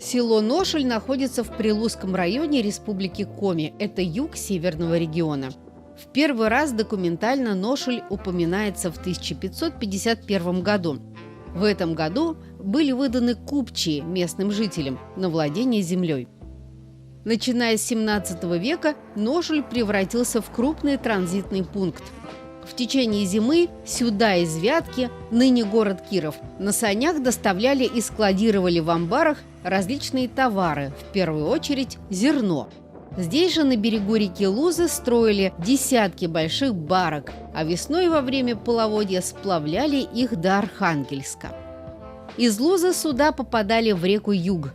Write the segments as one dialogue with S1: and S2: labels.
S1: Село Ношель находится в Прилузском районе Республики Коми. Это юг северного региона. В первый раз документально Ношель упоминается в 1551 году. В этом году были выданы купчие местным жителям на владение землей. Начиная с 17 века Ношель превратился в крупный транзитный пункт. В течение зимы сюда из Вятки, ныне город Киров, на санях доставляли и складировали в амбарах различные товары, в первую очередь зерно. Здесь же на берегу реки Лузы строили десятки больших барок, а весной во время половодья сплавляли их до Архангельска. Из Лузы суда попадали в реку Юг,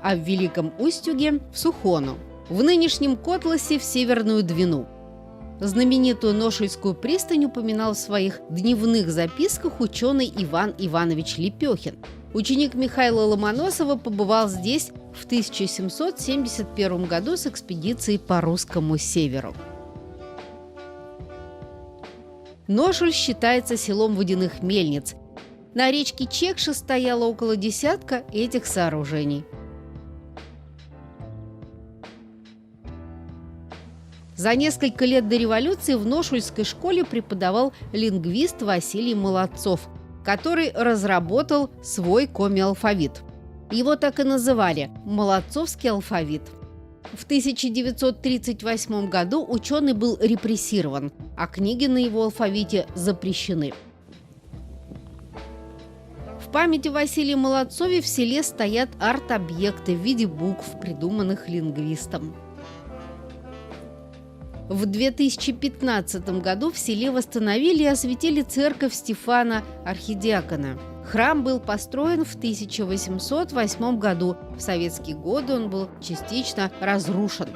S1: а в Великом Устюге – в Сухону, в нынешнем Котласе – в Северную Двину. Знаменитую Ношельскую пристань упоминал в своих дневных записках ученый Иван Иванович Лепехин. Ученик Михаила Ломоносова побывал здесь в 1771 году с экспедицией по русскому северу. Ношель считается селом водяных мельниц. На речке Чекша стояло около десятка этих сооружений. За несколько лет до революции в Ношельской школе преподавал лингвист Василий Молодцов, который разработал свой коми-алфавит. Его так и называли – Молодцовский алфавит. В 1938 году ученый был репрессирован, а книги на его алфавите запрещены. В память о Василии Молодцове в селе стоят арт-объекты в виде букв, придуманных лингвистом. В 2015 году в селе восстановили и осветили церковь Стефана Архидиакона. Храм был построен в 1808 году. В советские годы он был частично разрушен.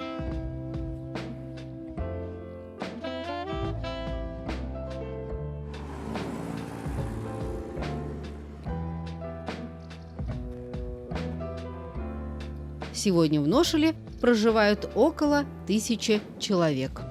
S1: Сегодня в Ношеле проживают около 1000 человек.